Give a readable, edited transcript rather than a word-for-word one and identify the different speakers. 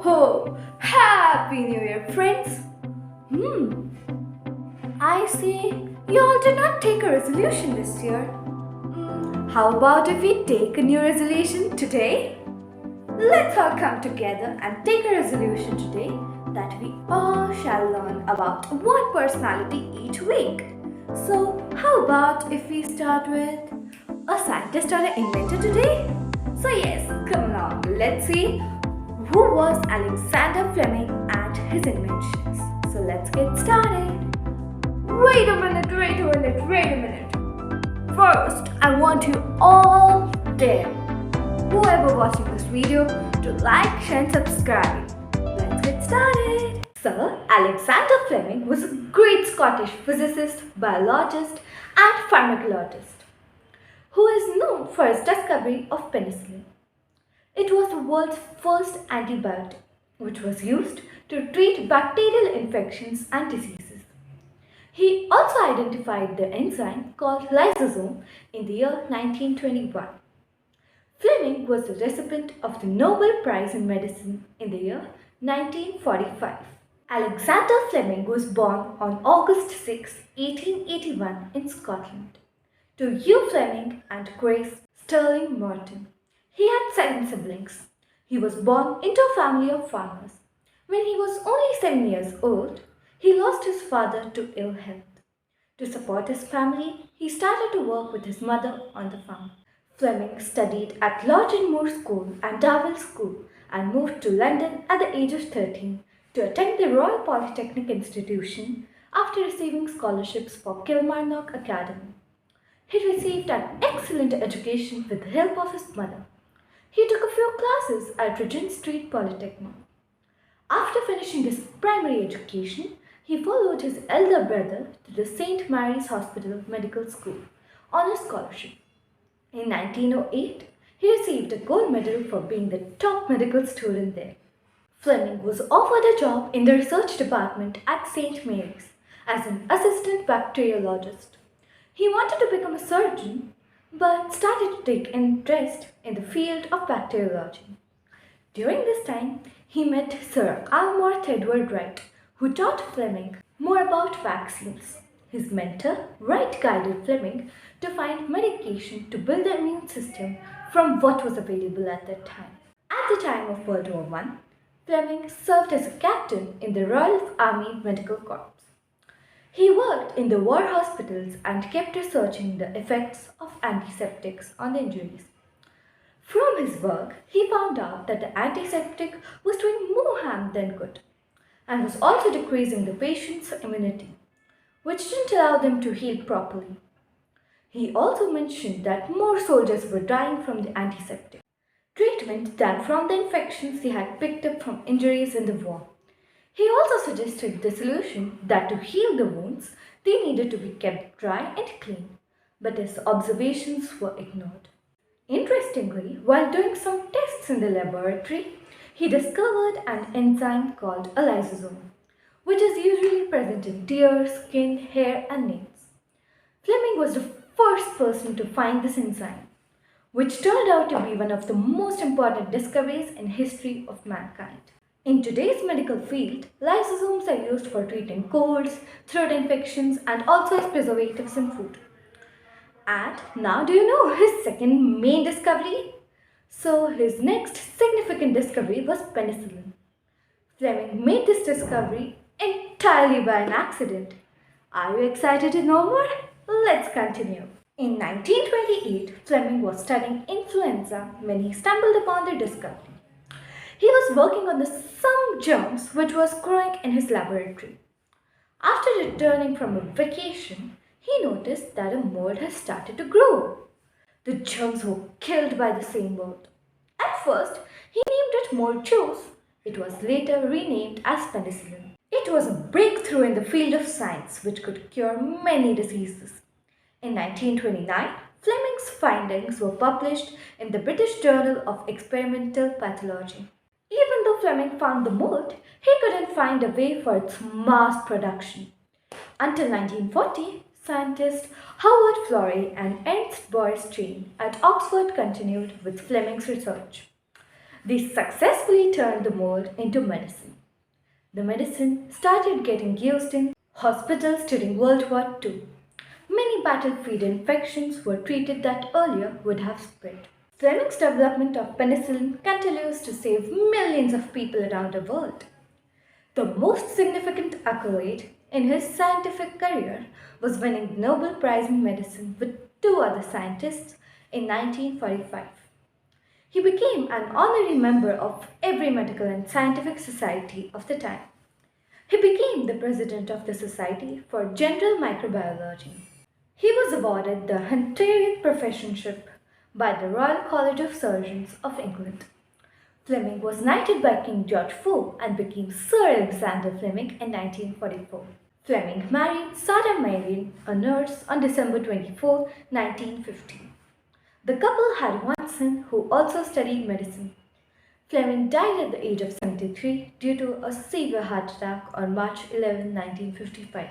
Speaker 1: ho! Happy New Year, friends! I see you all did not take a resolution this year. How about if we take a new resolution today? Let's all come together and take a resolution today that we all shall learn about one personality each week. So, how about if we start with a scientist or an inventor today? So, yes, come along, let's see who was Alexander Fleming and his inventions. So, let's get started. Wait a minute. First, I want you all there, whoever watching this video, to like, share and subscribe. Let's get started. Sir Alexander Fleming was a great Scottish physicist, biologist and pharmacologist who is known for his discovery of penicillin. It was the world's first antibiotic, which was used to treat bacterial infections and diseases. He also identified the enzyme called lysosome in the year 1921. Fleming was the recipient of the Nobel Prize in Medicine in the year 1945. Alexander Fleming was born on August 6, 1881 in Scotland to Hugh Fleming and Grace Sterling Morton. He had 7 siblings. He was born into a family of farmers. When he was only 7 years old, he lost his father to ill health. To support his family, he started to work with his mother on the farm. Fleming studied at Lodge and Moor School and Darwell School and moved to London at the age of 13 to attend the Royal Polytechnic Institution after receiving scholarships for Kilmarnock Academy. He received an excellent education with the help of his mother. He took a few classes at Regent Street Polytechnic. After finishing his primary education, he followed his elder brother to the St. Mary's Hospital Medical School on a scholarship. In 1908, he received a gold medal for being the top medical student there. Fleming was offered a job in the research department at St. Mary's as an assistant bacteriologist. He wanted to become a surgeon but started to take interest in the field of bacteriology. During this time, he met Sir Almroth Edward Wright, who taught Fleming more about vaccines. His mentor, Wright, guided Fleming to find medication to build the immune system from what was available at that time. At the time of World War I, Fleming served as a captain in the Royal Army Medical Corps. He worked in the war hospitals and kept researching the effects of antiseptics on the injuries. From his work, he found out that the antiseptic was doing more harm than good and was also decreasing the patient's immunity, which didn't allow them to heal properly. He also mentioned that more soldiers were dying from the antiseptic treatment than from the infections they had picked up from injuries in the war. He also suggested the solution that to heal the wounds, they needed to be kept dry and clean, but his observations were ignored. Interestingly, while doing some tests in the laboratory, he discovered an enzyme called a lysosome, which is usually present in deer, skin, hair, and nails. Fleming was the first person to find this enzyme, which turned out to be one of the most important discoveries in history of mankind. In today's medical field, lysosomes are used for treating colds, throat infections, and also as preservatives in food. And now do you know his second main discovery? So his next significant discovery was penicillin. Fleming made this discovery entirely by an accident. Are you excited to know more? Let's continue. In 1928, Fleming was studying influenza when he stumbled upon the discovery. He was working on some germs which was growing in his laboratory. After returning from a vacation, he noticed that a mold had started to grow. The germs were killed by the same mold. At first, he named it mold juice. It was later renamed as penicillin. It was a breakthrough in the field of science which could cure many diseases. In 1929, Fleming's findings were published in the British Journal of Experimental Pathology. Even though Fleming found the mold, he couldn't find a way for its mass production. Until 1940, scientists Howard Florey and Ernst Boris Chain at Oxford continued with Fleming's research. They successfully turned the mold into medicine. The medicine started getting used in hospitals during World War II. Many battlefield infections were treated that earlier would have spread. Fleming's development of penicillin continues to save millions of people around the world. The most significant accolade in his scientific career was winning the Nobel Prize in Medicine with two other scientists in 1945. He became an honorary member of every medical and scientific society of the time. He became the president of the Society for General Microbiology. He was awarded the Hunterian Professorship by the Royal College of Surgeons of England. Fleming was knighted by King George IV and became Sir Alexander Fleming in 1944. Fleming married Sarah Marion, a nurse, on December 24, 1950. The couple had one son who also studied medicine. Fleming died at the age of 73 due to a severe heart attack on March 11, 1955.